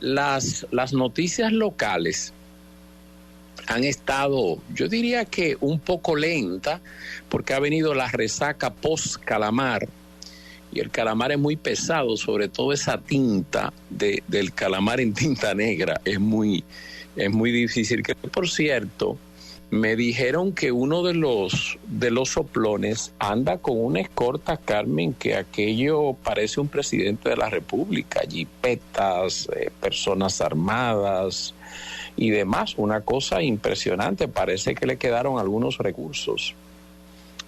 las noticias locales han estado, yo diría que un poco lenta, porque ha venido la resaca post-calamar, y el calamar es muy pesado, sobre todo esa tinta del calamar en tinta negra, es muy difícil. Que por cierto, me dijeron que uno de los soplones anda con una escorta, Carmen, que aquello parece un presidente de la República, jipetas, personas armadas y demás, una cosa impresionante. Parece que le quedaron algunos recursos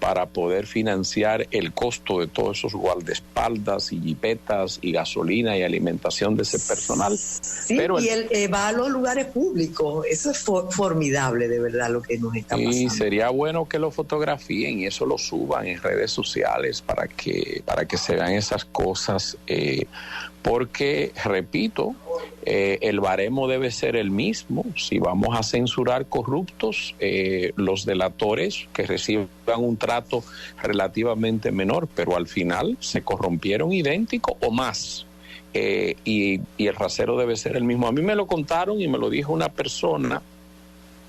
para poder financiar el costo de todos esos guardaespaldas y jipetas y gasolina y alimentación de ese personal. Sí, pero va a los lugares públicos. Eso es formidable, de verdad, lo que nos está pasando. Y sería bueno que lo fotografíen y eso lo suban en redes sociales para que se vean esas cosas, porque, repito, el baremo debe ser el mismo. Si vamos a censurar corruptos, los delatores que reciban un trato relativamente menor, pero al final se corrompieron idéntico o más, y el rasero debe ser el mismo. A mí me lo contaron y me lo dijo una persona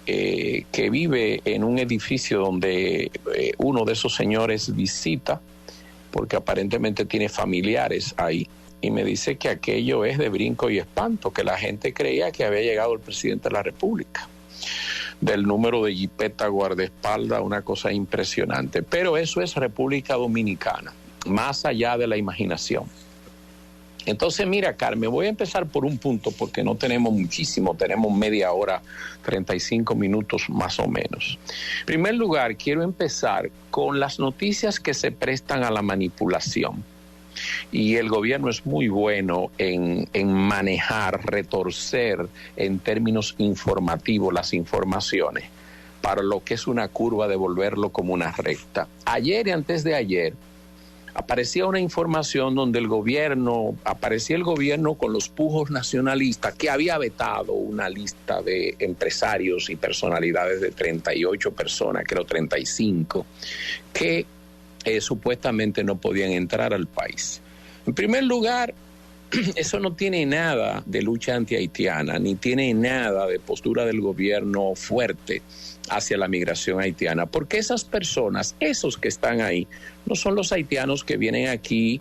que vive en un edificio donde uno de esos señores visita, porque aparentemente tiene familiares ahí. Y me dice que aquello es de brinco y espanto, que la gente creía que había llegado el presidente de la República. Del número de jipeta, guardaespaldas, una cosa impresionante. Pero eso es República Dominicana, más allá de la imaginación. Entonces, mira, Carmen, voy a empezar por un punto, porque no tenemos muchísimo, tenemos media hora, 35 minutos más o menos. En primer lugar, quiero empezar con las noticias que se prestan a la manipulación. Y el gobierno es muy bueno en manejar, retorcer en términos informativos las informaciones para lo que es una curva, de volverlo como una recta. Ayer y antes de ayer aparecía una información donde aparecía el gobierno con los pujos nacionalistas, que había vetado una lista de empresarios y personalidades de 38 personas, creo 35, que supuestamente no podían entrar al país. En primer lugar, eso no tiene nada de lucha antihaitiana, ni tiene nada de postura del gobierno fuerte hacia la migración haitiana, porque esas personas, esos que están ahí, no son los haitianos que vienen aquí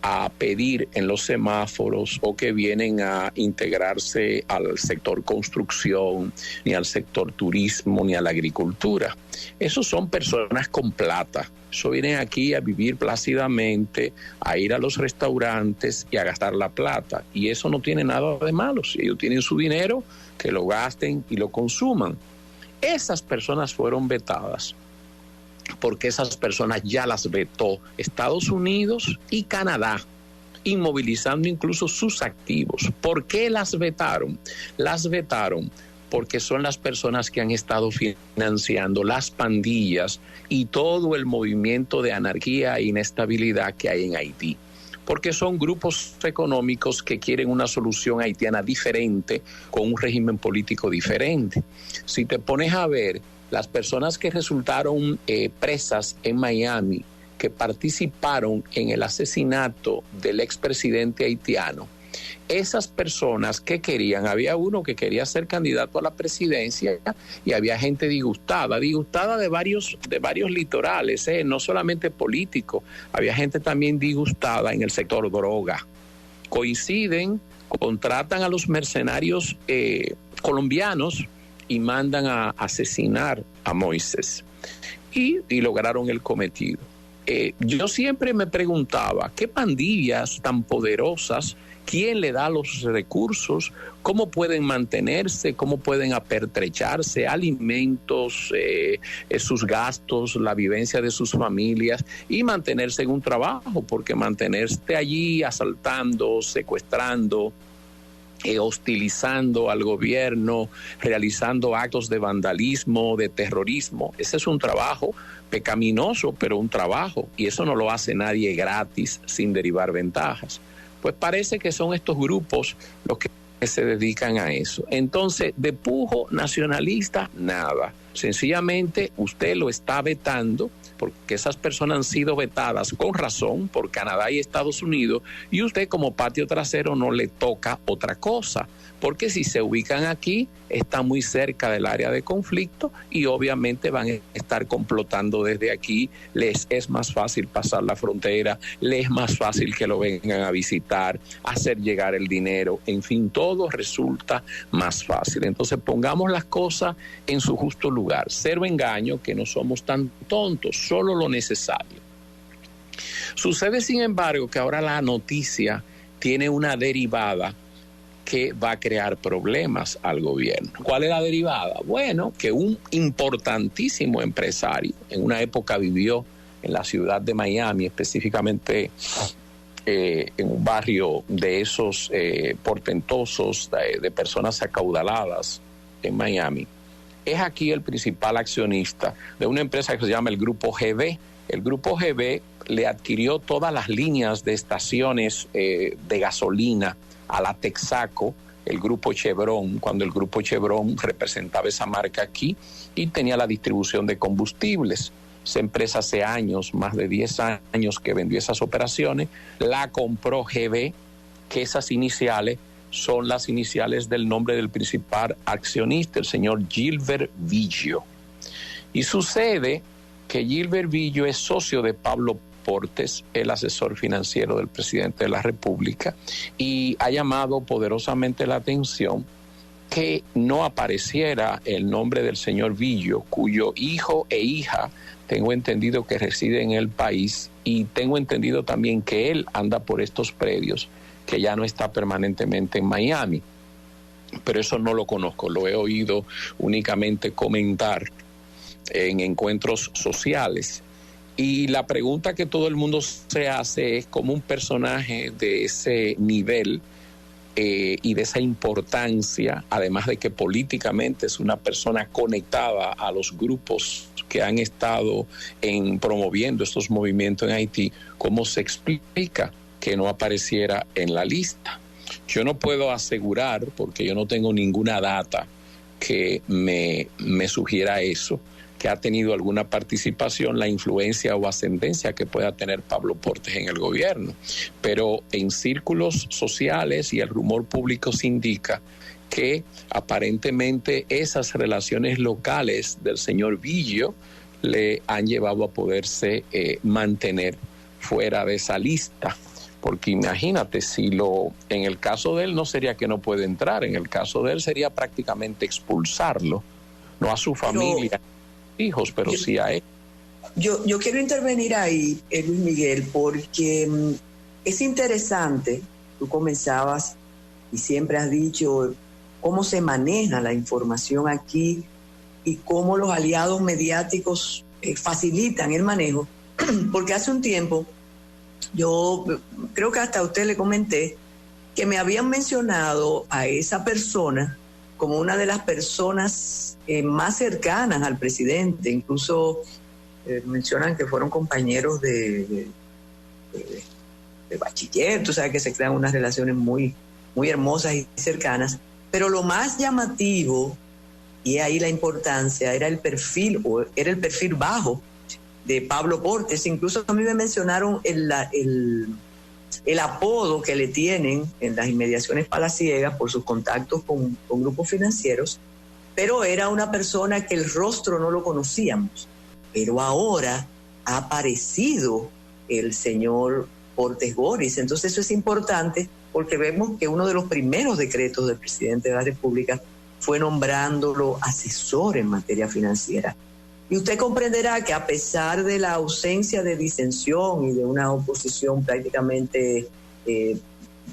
a pedir en los semáforos o que vienen a integrarse al sector construcción, ni al sector turismo, ni a la agricultura. Esos son personas con plata. Eso vienen aquí a vivir plácidamente, a ir a los restaurantes y a gastar la plata. Y eso no tiene nada de malo. Si ellos tienen su dinero, que lo gasten y lo consuman. Esas personas fueron vetadas porque esas personas ya las vetó Estados Unidos y Canadá, inmovilizando incluso sus activos. ¿Por qué las vetaron? Las vetaron porque son las personas que han estado financiando las pandillas y todo el movimiento de anarquía e inestabilidad que hay en Haití. Porque son grupos económicos que quieren una solución haitiana diferente, con un régimen político diferente. Si te pones a ver, las personas que resultaron presas en Miami, que participaron en el asesinato del expresidente haitiano, esas personas que querían, había uno que quería ser candidato a la presidencia y había gente disgustada de varios litorales, no solamente políticos, había gente también disgustada en el sector droga. Coinciden, contratan a los mercenarios colombianos y mandan a asesinar a Moisés y lograron el cometido. Yo siempre me preguntaba, ¿qué pandillas tan poderosas? ¿Quién le da los recursos? ¿Cómo pueden mantenerse? ¿Cómo pueden apertrecharse? Alimentos, sus gastos, la vivencia de sus familias y mantenerse en un trabajo, porque mantenerse allí asaltando, secuestrando, hostilizando al gobierno, realizando actos de vandalismo, de terrorismo, ese es un trabajo pecaminoso, pero un trabajo, y eso no lo hace nadie gratis sin derivar ventajas. Pues parece que son estos grupos los que se dedican a eso. Entonces, de pujo nacionalista, nada. Sencillamente, usted lo está vetando porque esas personas han sido vetadas con razón por Canadá y Estados Unidos, y usted como patio trasero no le toca otra cosa, porque si se ubican aquí, está muy cerca del área de conflicto y obviamente van a estar complotando desde aquí. Les es más fácil pasar la frontera, les es más fácil que lo vengan a visitar, hacer llegar el dinero, en fin, todo resulta más fácil. Entonces pongamos las cosas en su justo lugar, cero engaño, que no somos tan tontos, solo lo necesario. Sucede, sin embargo, que ahora la noticia tiene una derivada que va a crear problemas al gobierno. ¿Cuál es la derivada? Bueno, que un importantísimo empresario, en una época vivió en la ciudad de Miami, específicamente en un barrio de esos portentosos, de personas acaudaladas en Miami, es aquí el principal accionista de una empresa que se llama el Grupo GB. El Grupo GB le adquirió todas las líneas de estaciones de gasolina a la Texaco, el Grupo Chevron, cuando el Grupo Chevron representaba esa marca aquí y tenía la distribución de combustibles. Esa empresa hace años, más de 10 años que vendió esas operaciones, la compró GB, que esas iniciales son las iniciales del nombre del principal accionista, el señor Gilbert Villo. Y sucede que Gilbert Villo es socio de Pablo Portes, el asesor financiero del presidente de la República, y ha llamado poderosamente la atención que no apareciera el nombre del señor Villo, cuyo hijo e hija tengo entendido que reside en el país, y tengo entendido también que él anda por estos predios, que ya no está permanentemente en Miami. Pero eso no lo conozco, lo he oído únicamente comentar en encuentros sociales. Y la pregunta que todo el mundo se hace es cómo un personaje de ese nivel y de esa importancia, además de que políticamente es una persona conectada a los grupos que han estado promoviendo estos movimientos en Haití, ¿cómo se explica que no apareciera en la lista? Yo no puedo asegurar, porque yo no tengo ninguna data que me sugiera eso, que ha tenido alguna participación, la influencia o ascendencia que pueda tener Pablo Portes en el gobierno. Pero en círculos sociales y el rumor público se indica que aparentemente esas relaciones locales del señor Villo le han llevado a poderse mantener fuera de esa lista. Porque imagínate, en el caso de él no sería que no puede entrar, en el caso de él sería prácticamente expulsarlo, no a su familia, hijos, pero sí a él. Yo quiero intervenir ahí, Luis Miguel, porque es interesante, tú comenzabas y siempre has dicho cómo se maneja la información aquí y cómo los aliados mediáticos facilitan el manejo, porque hace un tiempo yo creo que hasta a usted le comenté que me habían mencionado a esa persona como una de las personas más cercanas al presidente, incluso mencionan que fueron compañeros de bachiller, tú sabes que se crean unas relaciones muy, muy hermosas y cercanas, pero lo más llamativo, y ahí la importancia, era el perfil bajo de Pablo Portes. Incluso a mí me mencionaron el apodo que le tienen en las inmediaciones palaciegas por sus contactos con grupos financieros, pero era una persona que el rostro no lo conocíamos. Pero ahora ha aparecido el señor Portes Goris. Entonces eso es importante porque vemos que uno de los primeros decretos del presidente de la República fue nombrándolo asesor en materia financiera. Y usted comprenderá que a pesar de la ausencia de disensión y de una oposición prácticamente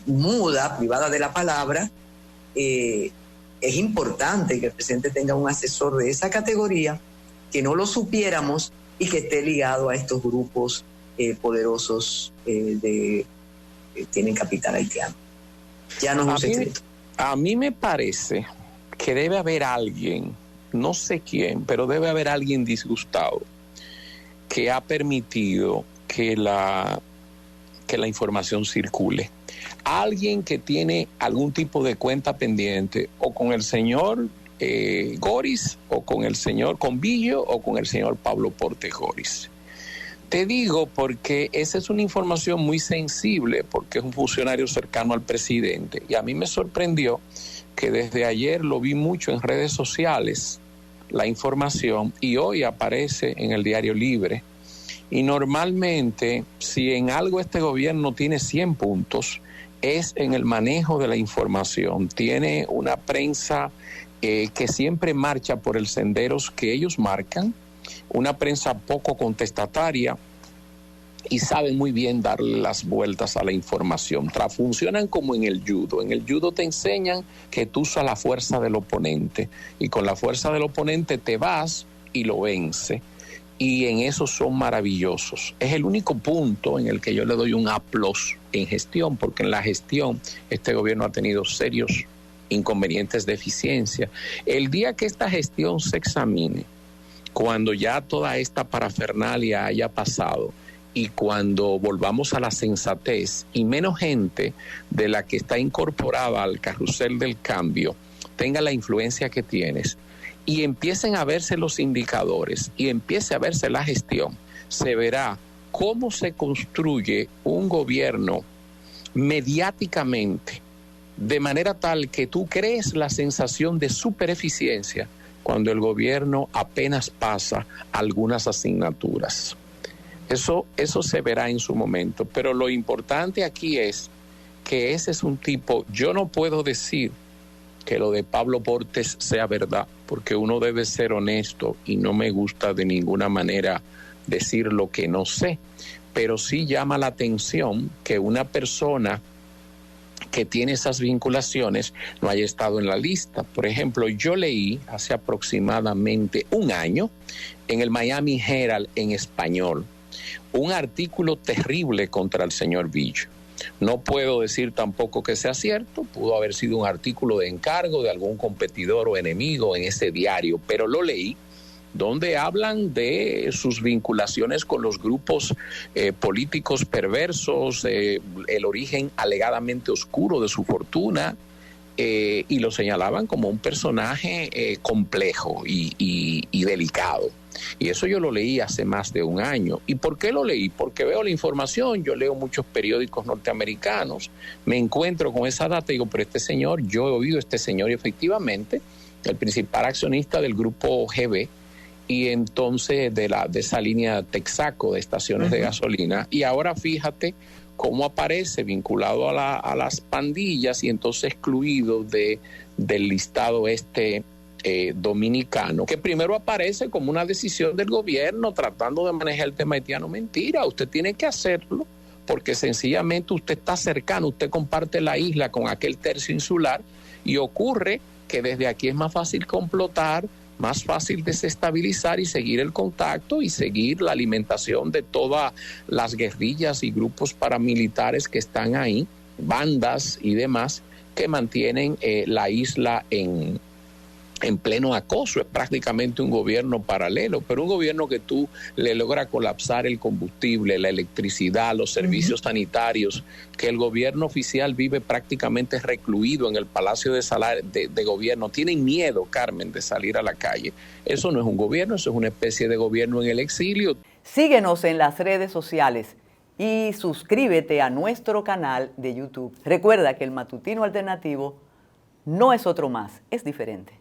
muda, privada de la palabra, es importante que el presidente tenga un asesor de esa categoría, que no lo supiéramos y que esté ligado a estos grupos poderosos que tienen capital haitiano. Ya no es un secreto. A mí me parece que debe haber alguien, no sé quién, pero debe haber alguien disgustado que ha permitido que la información circule. Alguien que tiene algún tipo de cuenta pendiente o con el señor Goris o con Villo o con el señor Pablo Portes Goris. Te digo porque esa es una información muy sensible, porque es un funcionario cercano al presidente. Y a mí me sorprendió que desde ayer lo vi mucho en redes sociales, la información, y hoy aparece en el Diario Libre. Y normalmente, si en algo este gobierno tiene 100 puntos, es en el manejo de la información. Tiene una prensa que siempre marcha por el senderos que ellos marcan, una prensa poco contestataria, y saben muy bien darle las vueltas a la información. Funcionan como en el judo. En el judo te enseñan que tú usas la fuerza del oponente, y con la fuerza del oponente te vas y lo vence. Y en eso son maravillosos. Es el único punto en el que yo le doy un aplauso en gestión, porque en la gestión este gobierno ha tenido serios inconvenientes de eficiencia. El día que esta gestión se examine, cuando ya toda esta parafernalia haya pasado y cuando volvamos a la sensatez y menos gente de la que está incorporada al carrusel del cambio tenga la influencia que tienes, y empiecen a verse los indicadores y empiece a verse la gestión, se verá cómo se construye un gobierno mediáticamente de manera tal que tú crees la sensación de supereficiencia cuando el gobierno apenas pasa algunas asignaturas. Eso se verá en su momento, pero lo importante aquí es que ese es un tipo, yo no puedo decir que lo de Pablo Portes sea verdad, porque uno debe ser honesto y no me gusta de ninguna manera decir lo que no sé, pero sí llama la atención que una persona que tiene esas vinculaciones no haya estado en la lista. Por ejemplo, yo leí hace aproximadamente un año en el Miami Herald en español un artículo terrible contra el señor Villo. No puedo decir tampoco que sea cierto, pudo haber sido un artículo de encargo de algún competidor o enemigo en ese diario, pero lo leí, donde hablan de sus vinculaciones con los grupos políticos perversos, el origen alegadamente oscuro de su fortuna, y lo señalaban como un personaje complejo y delicado. Y eso yo lo leí hace más de un año. ¿Y por qué lo leí? Porque veo la información, yo leo muchos periódicos norteamericanos, me encuentro con esa data y digo, pero este señor, yo he oído a este señor, y efectivamente, el principal accionista del grupo GB, y entonces de esa línea Texaco de estaciones de gasolina, y ahora fíjate cómo aparece vinculado a las pandillas y entonces excluido del listado dominicano, que primero aparece como una decisión del gobierno tratando de manejar el tema haitiano. Mentira, usted tiene que hacerlo porque sencillamente usted está cercano, usted comparte la isla con aquel tercio insular, y ocurre que desde aquí es más fácil complotar, más fácil desestabilizar y seguir el contacto y seguir la alimentación de todas las guerrillas y grupos paramilitares que están ahí, bandas y demás, que mantienen la isla en pleno acoso. Es prácticamente un gobierno paralelo, pero un gobierno que tú le logra colapsar el combustible, la electricidad, los servicios sanitarios, que el gobierno oficial vive prácticamente recluido en el Palacio de Gobierno. Tienen miedo, Carmen, de salir a la calle. Eso no es un gobierno, eso es una especie de gobierno en el exilio. Síguenos en las redes sociales y suscríbete a nuestro canal de YouTube. Recuerda que el Matutino Alternativo no es otro más, es diferente.